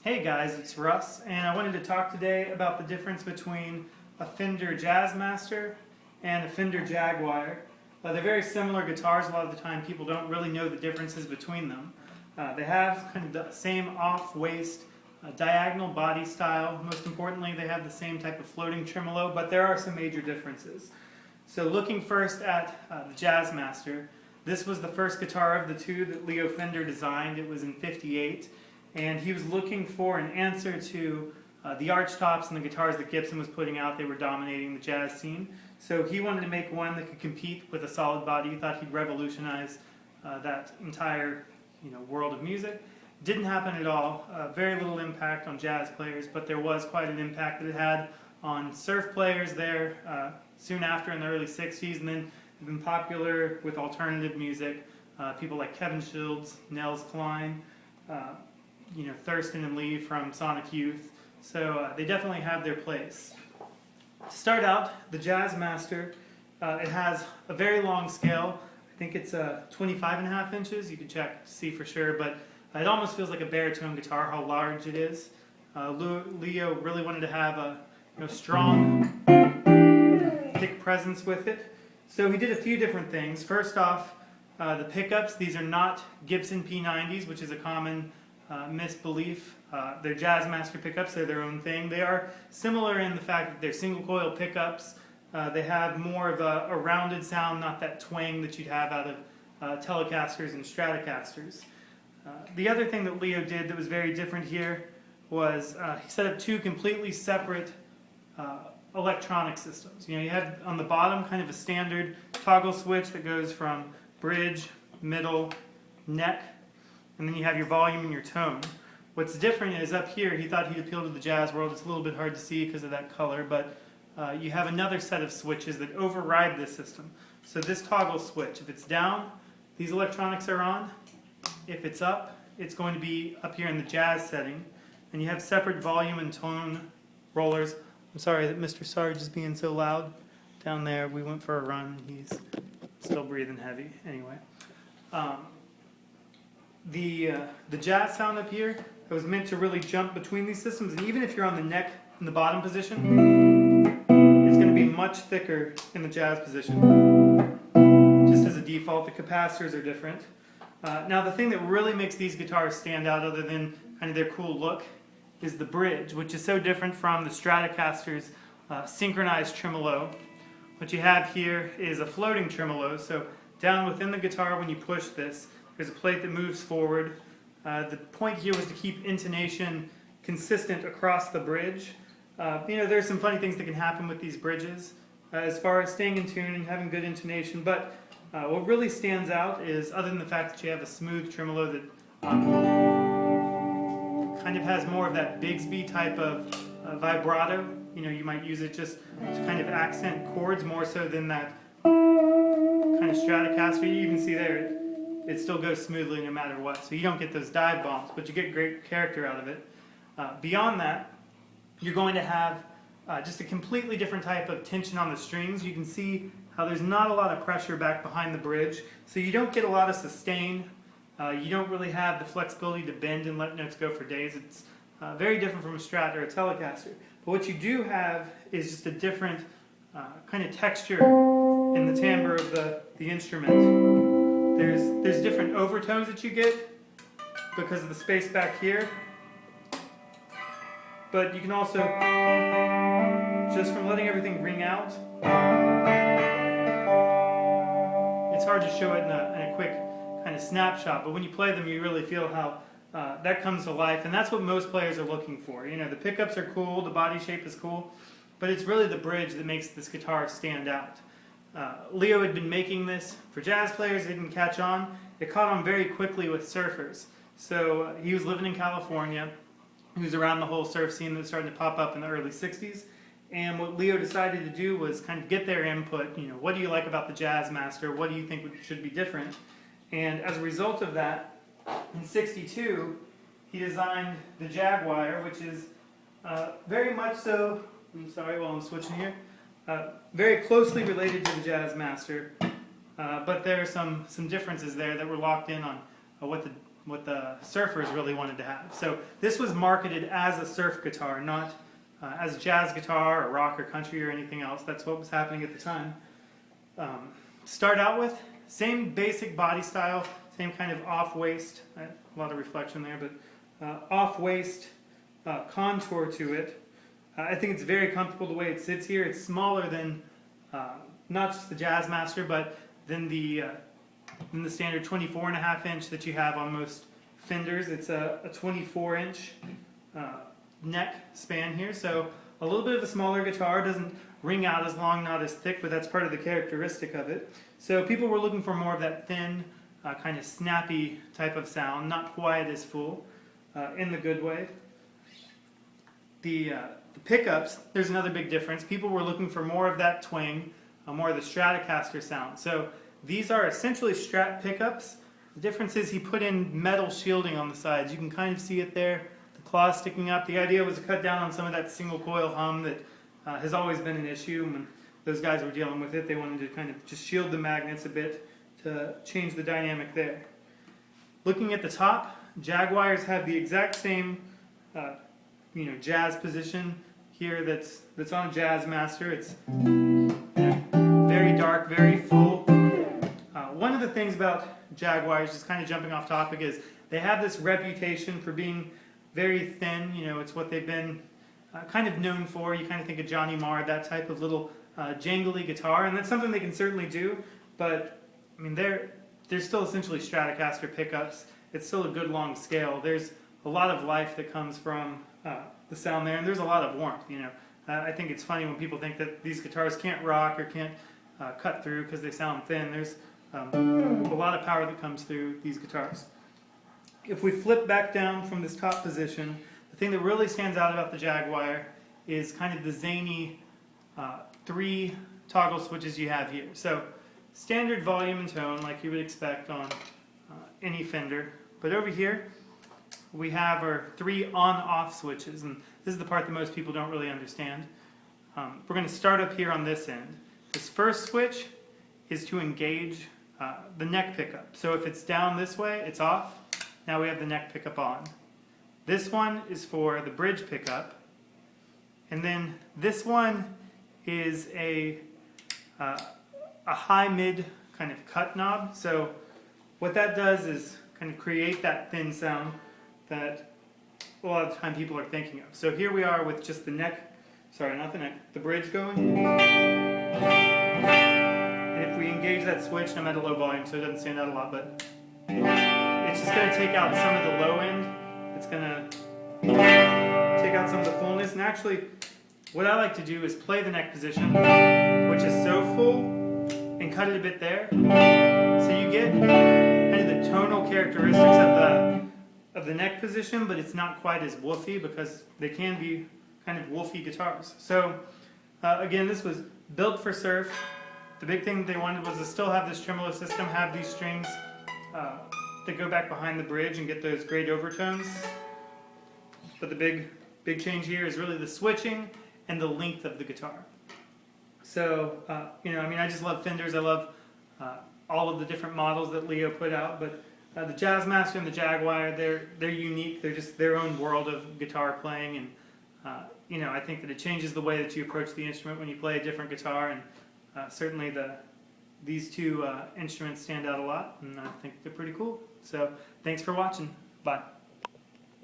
Hey guys, it's Russ, and I wanted to talk today about the difference between a Fender Jazzmaster and a Fender Jaguar. They're very similar guitars. A lot of the time people don't really know the differences between them. They have kind of the same off-waist diagonal body style. Most importantly, they have the same type of floating tremolo, but there are some major differences. So looking first at the Jazzmaster, this was the first guitar of the two that Leo Fender designed. It was in '58. And he was looking for an answer to the archtops and the guitars that Gibson was putting out. They were dominating the jazz scene. So he wanted to make one that could compete with a solid body. He thought he'd revolutionize that entire world of music. Didn't happen at all. Very little impact on jazz players, but there was quite an impact that it had on surf players there soon after in the early '60s, and then been popular with alternative music. People like Kevin Shields, Nels Cline, Thurston and Lee from Sonic Youth. So they definitely have their place. To start out, the Jazzmaster, it has a very long scale. I think it's 25.5 inches. You can check to see for sure, but it almost feels like a baritone guitar, how large it is. Leo really wanted to have a strong, thick presence with it. So he did a few different things. First off, the pickups. These are not Gibson P90s, which is a common misbelief. They're Jazzmaster pickups. They're their own thing. They are similar in the fact that they're single coil pickups. They have more of a rounded sound, not that twang that you'd have out of Telecasters and Stratocasters. The other thing that Leo did that was very different here was he set up two completely separate electronic systems. You have on the bottom kind of a standard toggle switch that goes from bridge, middle, neck, and then you have your volume and your tone. What's different is up here, he thought he'd appeal to the jazz world. It's a little bit hard to see because of that color, but you have another set of switches that override this system. So this toggle switch, if it's down, these electronics are on. If it's up, it's going to be up here in the jazz setting. And you have separate volume and tone rollers. I'm sorry that Mr. Sarge is being so loud down there. We went for a run. He's still breathing heavy. Anyway. The jazz sound up here that was meant to really jump between these systems, and even if you're on the neck in the bottom position, it's going to be much thicker in the jazz position. Just as a default, the capacitors are different. Now the thing that really makes these guitars stand out, other than kind of their cool look, is the bridge, which is so different from the Stratocaster's synchronized tremolo. What you have here is a floating tremolo, so down within the guitar when you push this, there's a plate that moves forward. The point here was to keep intonation consistent across the bridge. There's some funny things that can happen with these bridges as far as staying in tune and having good intonation, but what really stands out is, other than the fact that you have a smooth tremolo that kind of has more of that Bigsby type of vibrato. You might use it just to kind of accent chords more so than that kind of Stratocaster. You even see there, it still goes smoothly no matter what. So you don't get those dive bombs, but you get great character out of it. Beyond that, you're going to have just a completely different type of tension on the strings. You can see how there's not a lot of pressure back behind the bridge, so you don't get a lot of sustain. You don't really have the flexibility to bend and let notes go for days. It's very different from a Strat or a Telecaster. But what you do have is just a different kind of texture in the timbre of the instrument. There's different overtones that you get because of the space back here. But you can also, just from letting everything ring out, it's hard to show it in a quick kind of snapshot, but when you play them you really feel how that comes to life, and that's what most players are looking for. The pickups are cool, the body shape is cool, but it's really the bridge that makes this guitar stand out. Leo had been making this for jazz players. It didn't catch on. It caught on very quickly with surfers. So he was living in California. He was around the whole surf scene that was starting to pop up in the early '60s. And what Leo decided to do was kind of get their input. What do you like about the Jazzmaster? What do you think should be different? And as a result of that, in '62, he designed the Jaguar, which is very much so, I'm sorry while I'm switching here, very closely related to the Jazzmaster, but there are some differences there that were locked in on what the what the surfers really wanted to have. So this was marketed as a surf guitar, not as a jazz guitar or rock or country or anything else. That's what was happening at the time. Start out with same basic body style, same kind of off-waist, a lot of reflection there, but off-waist contour to it. I think it's very comfortable the way it sits here. It's smaller than not just the Jazzmaster, but than the standard 24.5 inch that you have on most Fenders. It's a 24-inch neck span here, so a little bit of a smaller guitar. Doesn't ring out as long, not as thick, but that's part of the characteristic of it. So people were looking for more of that thin, kind of snappy type of sound, not quite as full, in the good way. The pickups, there's another big difference. People were looking for more of that twang, more of the Stratocaster sound. So these are essentially Strat pickups. The difference is he put in metal shielding on the sides. You can kind of see it there, the claws sticking up. The idea was to cut down on some of that single coil hum that has always been an issue. When those guys were dealing with it, they wanted to kind of just shield the magnets a bit to change the dynamic there. Looking at the top, Jaguars have the exact same jazz position here that's on a Jazzmaster. It's very dark, very full. One of the things about Jaguars, just kind of jumping off topic, is they have this reputation for being very thin. It's what they've been kind of known for. You kind of think of Johnny Marr, that type of little jangly guitar, and that's something they can certainly do, but I mean they're still essentially Stratocaster pickups. It's still a good long scale. There's a lot of life that comes from the sound there, and there's a lot of warmth. I think it's funny when people think that these guitars can't rock or can't cut through because they sound thin. There's a lot of power that comes through these guitars. If we flip back down from this top position, the thing that really stands out about the Jaguar is kind of the zany 3 toggle switches you have here. So standard volume and tone like you would expect on any Fender, but over here we have our 3 on-off switches, and this is the part that most people don't really understand. We're going to start up here on this end. This first switch is to engage the neck pickup. So if it's down this way, it's off. Now we have the neck pickup on. This one is for the bridge pickup, and then this one is a high-mid kind of cut knob. So what that does is kind of create that thin sound that a lot of the time people are thinking of. So here we are with just the neck, sorry, not the neck, the bridge going. And if we engage that switch, I'm at a low volume so it doesn't stand out a lot, but it's just going to take out some of the low end. It's going to take out some of the fullness. And actually, what I like to do is play the neck position, which is so full, and cut it a bit there. So you get kind of the tonal characteristics of the neck position, but it's not quite as woofy because they can be kind of woofy guitars. So again, this was built for surf. The big thing they wanted was to still have this tremolo system, have these strings that go back behind the bridge and get those great overtones. But the big change here is really the switching and the length of the guitar. So, I just love Fenders. I love all of the different models that Leo put out, but the Jazzmaster and the Jaguar, they're unique. They're just their own world of guitar playing, and I think that it changes the way that you approach the instrument when you play a different guitar, and certainly these two instruments stand out a lot, and I think they're pretty cool. So, thanks for watching. Bye.